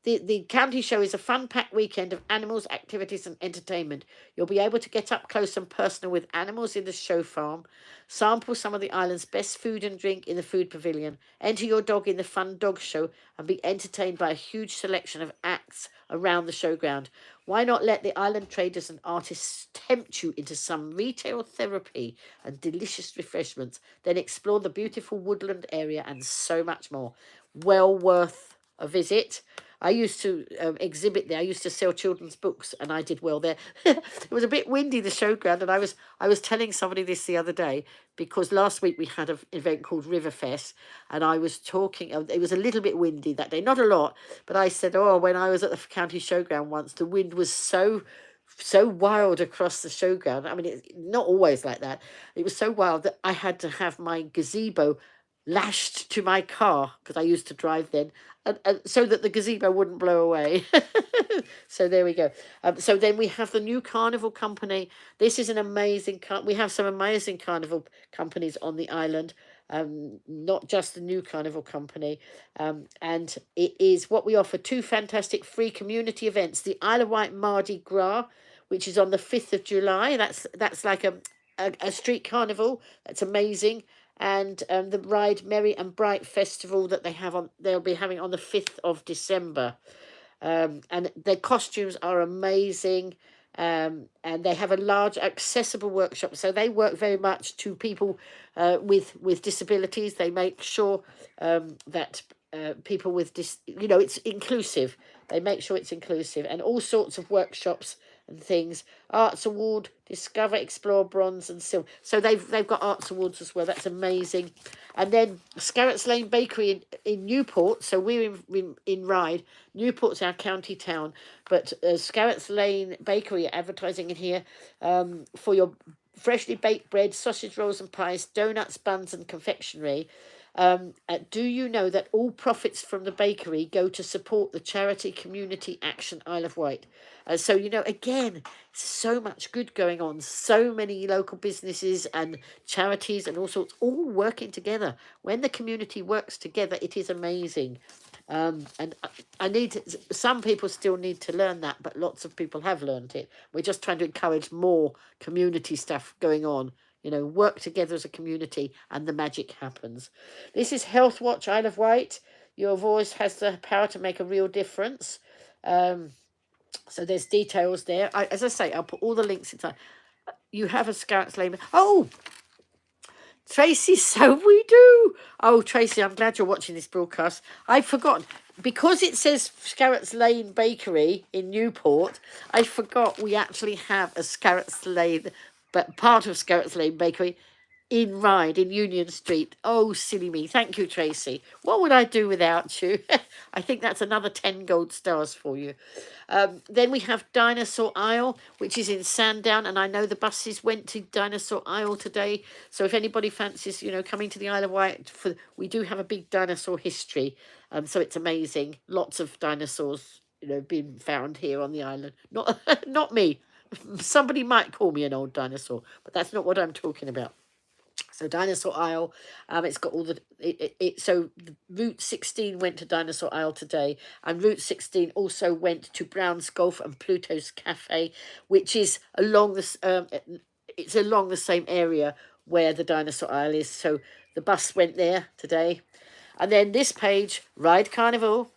the county show is a fun-packed weekend of animals, activities and entertainment. You'll be able to get up close and personal with animals in the show farm, sample some of the island's best food and drink in the food pavilion, enter your dog in the fun dog show and be entertained by a huge selection of acts around the showground. Why not let the island traders and artists tempt you into some retail therapy and delicious refreshments, then explore the beautiful woodland area and so much more. Well worth a visit. I used to exhibit there. I used to sell children's books, and I did well there. It was a bit windy, the showground, and I was telling somebody this the other day, because last week we had an event called Riverfest, and I was talking. It was a little bit windy that day, not a lot, but I said, oh, when I was at the county showground once, the wind was so wild across the showground. I mean, it's not always like that. It was so wild that I had to have my gazebo lashed to my car, because I used to drive then, and so that the gazebo wouldn't blow away. So there we go. So then we have the new carnival company. This is an amazing we have some amazing carnival companies on the island, not just the new carnival company, and it is what we offer: two fantastic free community events: the Isle of Wight Mardi Gras, which is on the 5th of July. That's like a street carnival. That's amazing. And the Ride Merry and Bright Festival that they'll be having on the 5th of December. And their costumes are amazing. And they have a large accessible workshop. So they work very much to people with disabilities. They make sure that people with it's inclusive. They make sure it's inclusive, and all sorts of workshops and things. Arts Award, Discover, Explore, Bronze and Silver. So they've got Arts Awards as well. That's amazing. And then Scarrett's Lane Bakery in Newport. So we're in Ryde. Newport's our county town, but Scarrett's Lane Bakery are advertising in here for your freshly baked bread, sausage rolls and pies, donuts, buns and confectionery. Do you know that all profits from the bakery go to support the charity Community Action Isle of Wight? So, you know, again, so much good going on. So many local businesses and charities and all sorts all working together. When the community works together, it is amazing. And I need to, some people still need to learn that, but lots of people have learned it. We're just trying to encourage more community stuff going on. You know, work together as a community and the magic happens. This is Health Watch Isle of Wight. Your voice has the power to make a real difference. So there's details there. As I say, I'll put all the links inside. You have a Scout's Lane. Oh, Tracy, so we do. Oh, Tracy, I'm glad you're watching this broadcast. I've forgotten. Because it says Scarrett's Lane Bakery in Newport, I forgot we actually have a Scarrett's Lane, but part of Scarrett's Lane Bakery in Ryde, in Union Street. Oh, silly me. Thank you, Tracy. What would I do without you? I think that's another 10 gold stars for you. Then we have Dinosaur Isle, which is in Sandown, and I know the buses went to Dinosaur Isle today. So if anybody fancies, you know, coming to the Isle of Wight, we do have a big dinosaur history. So it's amazing. Lots of dinosaurs, you know, being found here on the island. Not, not me. Somebody might call me an old dinosaur, but that's not what I'm talking about. So Dinosaur Isle, it's got all the so Route 16 went to Dinosaur Isle today, and Route 16 also went to Brown's Golf and Pluto's Cafe, which is along this it's along the same area where the Dinosaur Isle is. So the bus went there today, and then this page, Ride Carnival.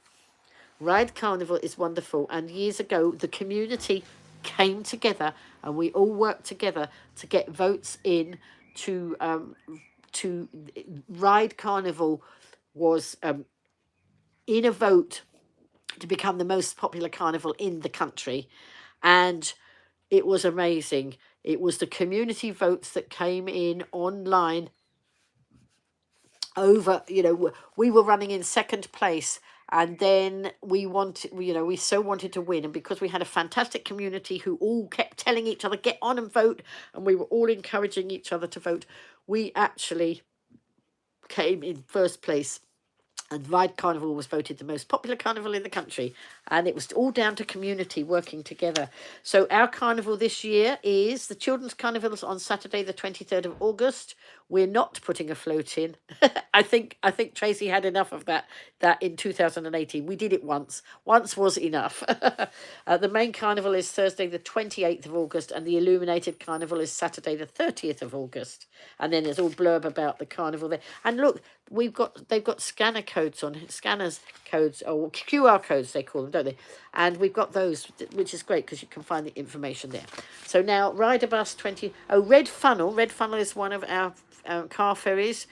Ride Carnival is wonderful, and years ago the community came together and we all worked together to get votes in to Ride Carnival was in a vote to become the most popular carnival in the country, and it was amazing. It was the community votes that came in online over, you know, we were running in second place, and then we wanted, you know, we so wanted to win, and because we had a fantastic community who all kept telling each other, get on and vote, and we were all encouraging each other to vote, we actually came in first place. And Ride Carnival was voted the most popular carnival in the country. And it was all down to community working together. So our carnival this year is the Children's Carnival on Saturday, the 23rd of August. We're not putting a float in. I think Tracy had enough of that in 2018. We did it once. Once was enough. The main carnival is Thursday, the 28th of August. And the Illuminated Carnival is Saturday, the 30th of August. And then there's all blurb about the carnival there. And look, they've got scanner codes on scanners codes, or QR codes they call them, don't they? And we've got those, which is great because you can find the information there. So now Rydabus 20. Oh, Red Funnel is one of our car ferries.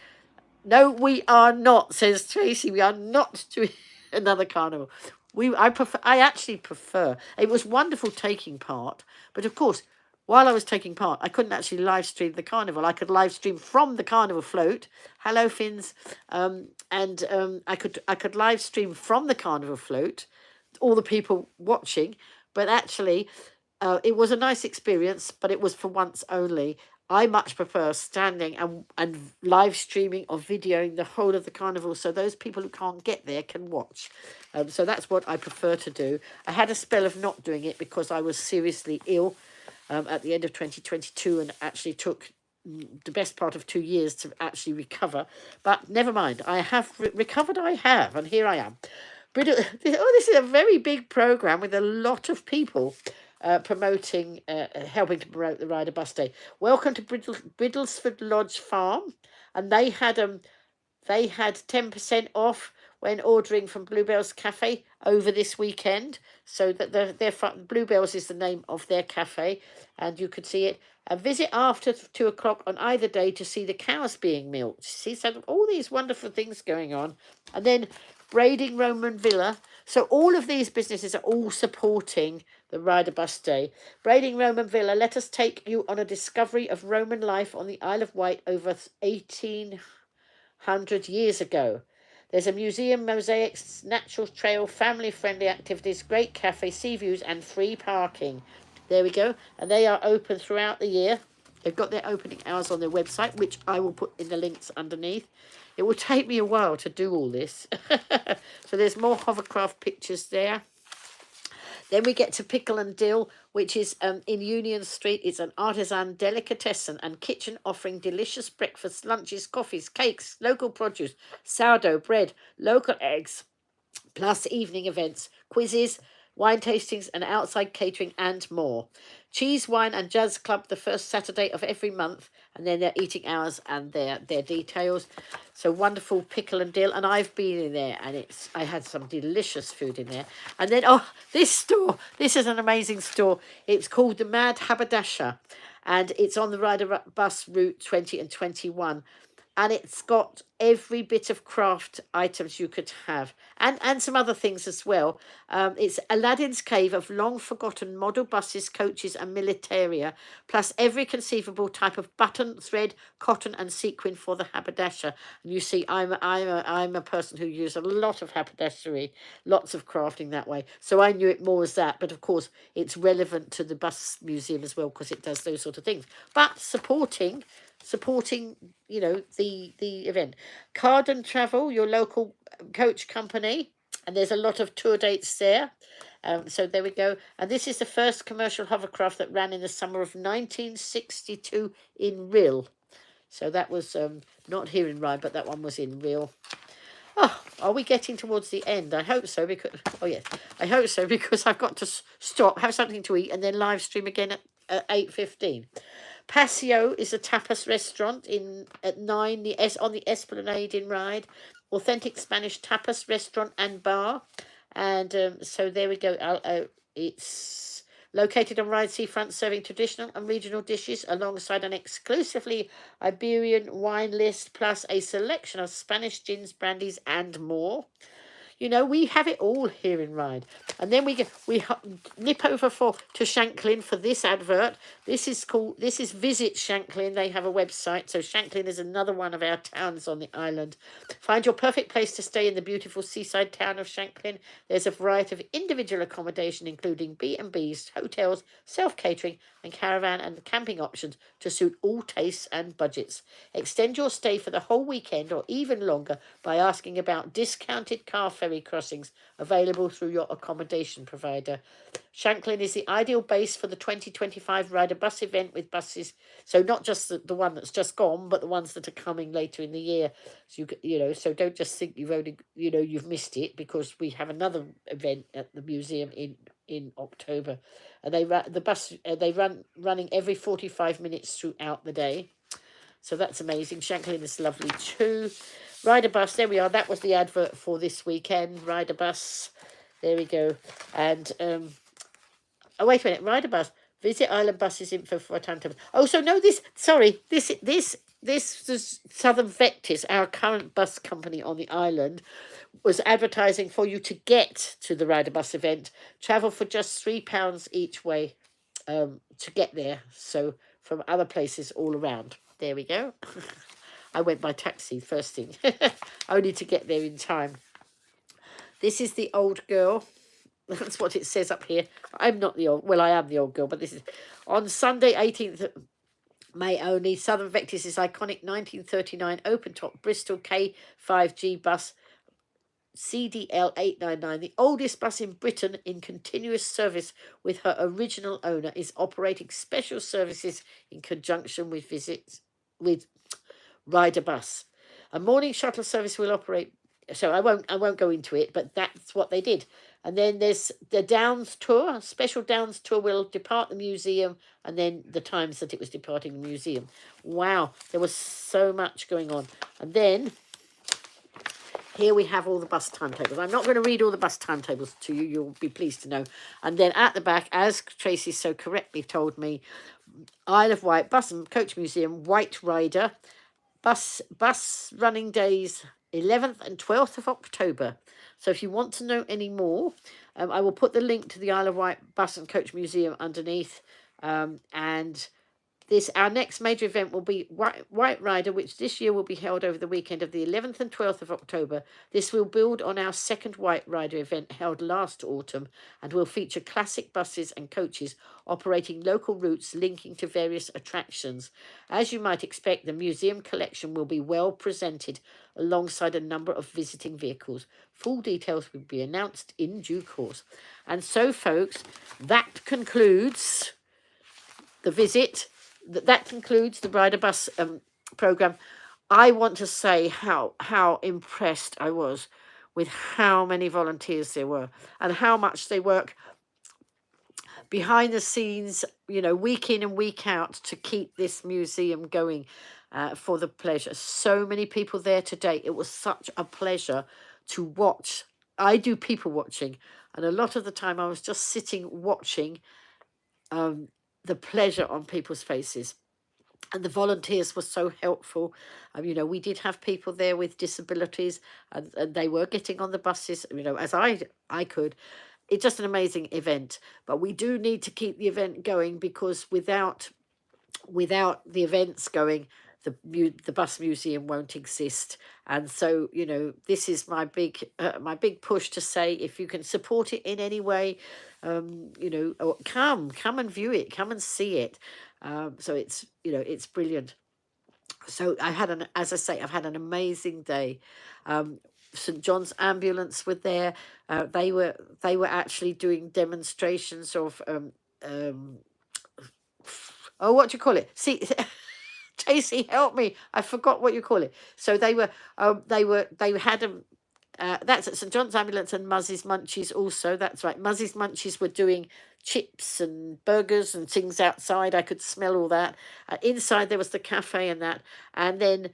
No, we are not, says Tracy. We are not doing another carnival. I actually prefer. It was wonderful taking part, but of course, while I was taking part, I couldn't actually live stream the carnival. I could live stream from the carnival float. Hello, Finns. I could live stream from the carnival float, all the people watching. But actually, it was a nice experience, but it was for once only. I much prefer standing and live streaming or videoing the whole of the carnival, so those people who can't get there can watch. So that's what I prefer to do. I had a spell of not doing it because I was seriously ill at the end of 2022, and actually took the best part of 2 years to actually recover. But never mind, I have recovered. I have, and here I am. This is a very big program with a lot of people promoting, helping to promote the Rydabus Day. Welcome to Bridlesford Lodge Farm, and they had 10% off when ordering from Bluebells Cafe over this weekend. So that their Bluebells is the name of their cafe, and you could see it. A visit after 2 o'clock on either day to see the cows being milked. See, so all these wonderful things going on. And then Braiding Roman Villa. So all of these businesses are all supporting the Rydabus Day. Braiding Roman Villa, let us take you on a discovery of Roman life on the Isle of Wight over 1800 years ago. There's a museum, mosaics, natural trail, family-friendly activities, great cafe, sea views, and free parking. There we go. And they are open throughout the year. They've got their opening hours on their website, which I will put in the links underneath. It will take me a while to do all this. So there's more hovercraft pictures there. Then we get to Pickle and Dill, which is in Union Street. It's an artisan delicatessen and kitchen offering delicious breakfasts, lunches, coffees, cakes, local produce, sourdough bread, local eggs, plus evening events, quizzes, wine tastings and outside catering and more. Cheese, Wine and Jazz Club the first Saturday of every month, and then their eating hours and their details. So wonderful Pickle and Dill, and I've been in there, and I had some delicious food in there. And then, oh, this store, this is an amazing store. It's called the Mad Haberdasher, and it's on the Rydabus route 20 and 21. And it's got every bit of craft items you could have, and some other things as well. It's Aladdin's cave of long forgotten model buses, coaches and militaria, plus every conceivable type of button, thread, cotton and sequin for the haberdasher. And you see, I'm a person who uses a lot of haberdashery, lots of crafting that way. So I knew it more as that, but of course it's relevant to the bus museum as well because it does those sort of things. But supporting you know, the event. Carden Travel, your local coach company, and there's a lot of tour dates there. So there we go. And this is the first commercial hovercraft that ran in the summer of 1962 in Rhyl. So that was not here in Rye, but that one was in Rhyl. Oh, are we getting towards the end? I hope so, because I hope so, because I've got to stop, have something to eat, and then live stream again at 8:15. Paseo is a tapas restaurant at 9 on the Esplanade in Ryde. Authentic Spanish tapas restaurant and bar. And so there we go. It's located on Ryde Seafront, serving traditional and regional dishes alongside an exclusively Iberian wine list, plus a selection of Spanish gins, brandies and more. You know, we have it all here in Ryde. And then we nip over to Shanklin for this advert. This is Visit Shanklin. They have a website. So Shanklin is another one of our towns on the island. Find your perfect place to stay in the beautiful seaside town of Shanklin. There's a variety of individual accommodation, including B&Bs, hotels, self-catering, and caravan and camping options to suit all tastes and budgets. Extend your stay for the whole weekend or even longer by asking about discounted car ferry crossings available through your accommodation provider. Shanklin is the ideal base for the 2025 Rydabus event with buses. So not just the one that's just gone, but the ones that are coming later in the year. So so don't just think you've missed it, because we have another event at the museum in October, and they run running every 45 minutes throughout the day. So that's amazing. Shanklin is lovely too. Rydabus, there we are. That was the advert for this weekend. Rydabus, there we go. And oh wait a minute, Rydabus. Visit Island Buses info for a timetable. Oh, so no, this is Southern Vectis, our current bus company on the island, was advertising for you to get to the Rydabus event. Travel for just £3 each way to get there. So from other places all around. There we go. I went by taxi first thing, only to get there in time. This is the old girl. That's what it says up here. I'm not the old, well, I am the old girl, but this is on Sunday, 18th May only. Southern Vectis' iconic 1939 open-top Bristol K5G bus, CDL 899, the oldest bus in Britain in continuous service with her original owner, is operating special services in conjunction with visits with Rydabus. A morning shuttle service will operate. So I won't go into it, but that's what they did. And then there's the Downs tour. A special Downs tour will depart the museum, and then the times that it was departing the museum. Wow, there was so much going on. And then here we have all the bus timetables. I'm not going to read all the bus timetables to you. You'll be pleased to know. And then at the back, as Tracy so correctly told me, Isle of Wight Bus and Coach Museum, White Rider, bus running days 11th and 12th of October. So if you want to know any more, I will put the link to the Isle of Wight Bus and Coach Museum underneath. And Our next major event will be White Rider, which this year will be held over the weekend of the 11th and 12th of October. This will build on our second White Rider event held last autumn and will feature classic buses and coaches operating local routes linking to various attractions. As you might expect, the museum collection will be well presented alongside a number of visiting vehicles. Full details will be announced in due course. And so, folks, that concludes the visit. That concludes the Rydabus program. I want to say how impressed I was with how many volunteers there were and how much they work behind the scenes, you know, week in and week out to keep this museum going for the pleasure. So many people there today. It was such a pleasure to watch. I do people watching, and a lot of the time I was just sitting watching the pleasure on people's faces. And the volunteers were so helpful. You know, we did have people there with disabilities, and they were getting on the buses, you know, as I could. It's just an amazing event. But we do need to keep the event going, because without the events going, the bus museum won't exist. And so, you know, this is my big push to say, if you can support it in any way, you know, or come and view it, come and see it. So it's, you know, it's brilliant. So as I say, I've had an amazing day. St John's Ambulance were there. They were actually doing demonstrations of oh, what do you call it? See, Tracy, help me. I forgot what you call it. So they had that's at St John's Ambulance and Muzzie's Munchies also. That's right. Muzzie's Munchies were doing chips and burgers and things outside. I could smell all that. Inside there was the cafe and that. And then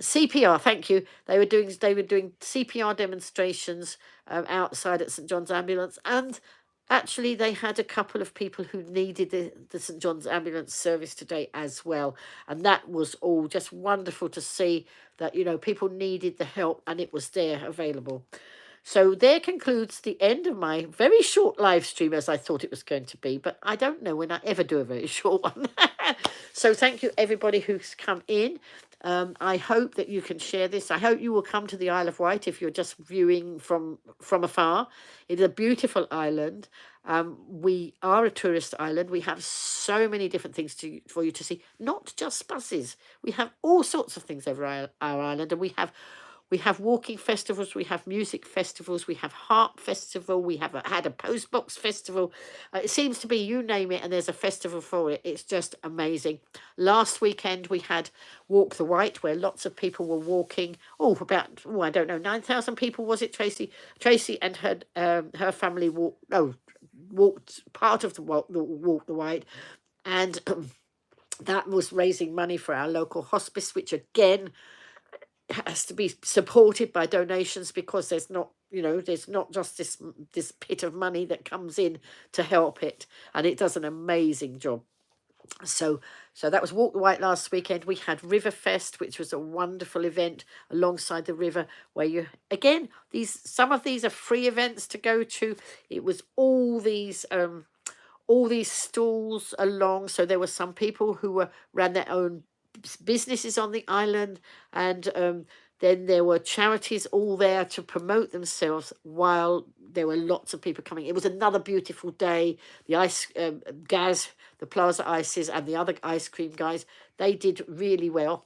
CPR, thank you. They were doing CPR demonstrations outside at St John's Ambulance, and actually they had a couple of people who needed the St John's Ambulance service today as well, and that was all just wonderful to see that, you know, people needed the help and it was there available. So there concludes the end of my very short live stream, as I thought it was going to be, but I don't know when I ever do a very short one. So thank you everybody who's come in. I hope that you can share this. I hope you will come to the Isle of Wight if you're just viewing from afar. It's a beautiful island. We are a tourist island. We have so many different things for you to see, not just buses. We have all sorts of things over our island, and we have walking festivals, we have music festivals, we have harp festival, we have had a postbox festival. It seems to be, you name it, and there's a festival for it. It's just amazing. Last weekend we had Walk the Wight, where lots of people were walking. I don't know, 9,000 people, was it, Tracy? Tracy and her family walked part of the Walk the Wight, and that was raising money for our local hospice, which again has to be supported by donations, because there's not just this pit of money that comes in to help it, and it does an amazing job. So that was Walk the Wight last weekend. We had Riverfest, which was a wonderful event alongside the river, where some of these are free events to go to. It was all these stalls along. So there were some people who ran their own businesses on the island, and then there were charities all there to promote themselves, while there were lots of people coming. It was another beautiful day. The Gaz, the Plaza Ices, and the other ice cream guys, they did really well.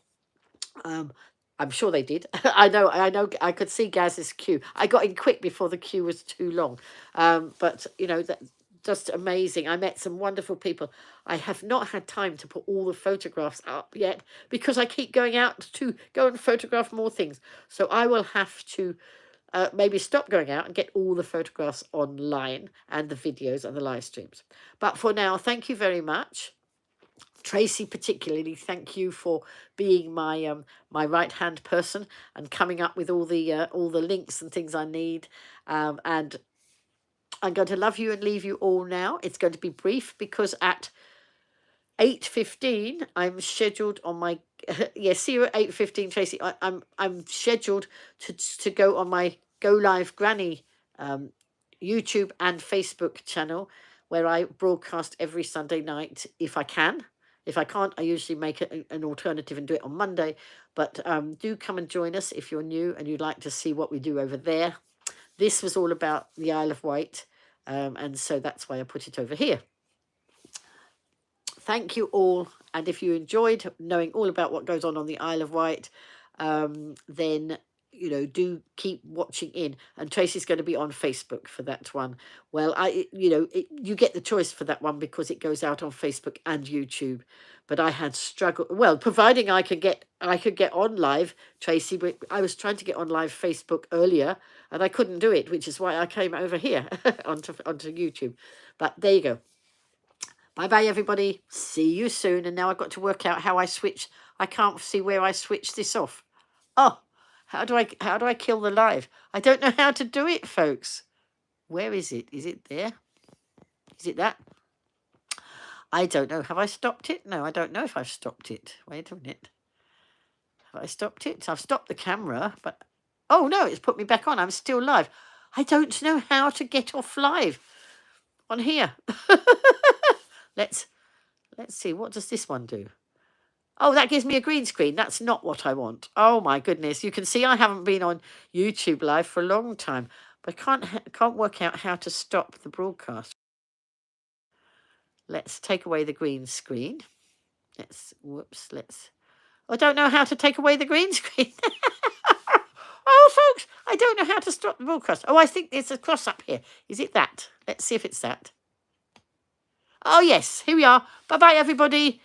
I'm sure they did. I know. I could see Gaz's queue. I got in quick before the queue was too long. But you know, that just amazing. I met some wonderful people. I have not had time to put all the photographs up yet, because I keep going out to go and photograph more things. So I will have to maybe stop going out and get all the photographs online, and the videos and the live streams. But for now, thank you very much. Tracy, particularly, thank you for being my right hand person and coming up with all the links and things I need. And I'm going to love you and leave you all now. It's going to be brief, because at 8:15 I'm scheduled on my see you at 8:15, Tracy. I'm scheduled to go on my Go Live Granny YouTube and Facebook channel, where I broadcast every Sunday night if I can. If I can't, I usually make an alternative and do it on Monday. But do come and join us if you're new and you'd like to see what we do over there. This was all about the Isle of Wight, and so that's why I put it over here. Thank you all, and if you enjoyed knowing all about what goes on the Isle of Wight, then do keep watching in. And Tracy's going to be on Facebook for that one. Well, you get the choice for that one because it goes out on Facebook and YouTube. But I had struggled. Well, providing I could get on live, Tracy. But I was trying to get on live Facebook earlier, and I couldn't do it, which is why I came over here onto YouTube. But there you go. Bye-bye, everybody. See you soon. And now I've got to work out how I switch. I can't see where I switch this off. Oh, how do I kill the live? I don't know how to do it, folks. Where is it? Is it there? Is it that? I don't know. Have I stopped it? No, I don't know if I've stopped it. Wait a minute. Have I stopped it? I've stopped the camera, but... Oh, no, it's put me back on. I'm still live. I don't know how to get off live on here. Let's see. What does this one do? Oh, that gives me a green screen. That's not what I want. Oh, my goodness. You can see I haven't been on YouTube Live for a long time. But I can't work out how to stop the broadcast. Let's take away the green screen. I don't know how to take away the green screen. Oh, folks, I don't know how to stop the broadcast. Oh, I think there's a cross up here. Is it that? Let's see if it's that. Oh, yes. Here we are. Bye-bye, everybody.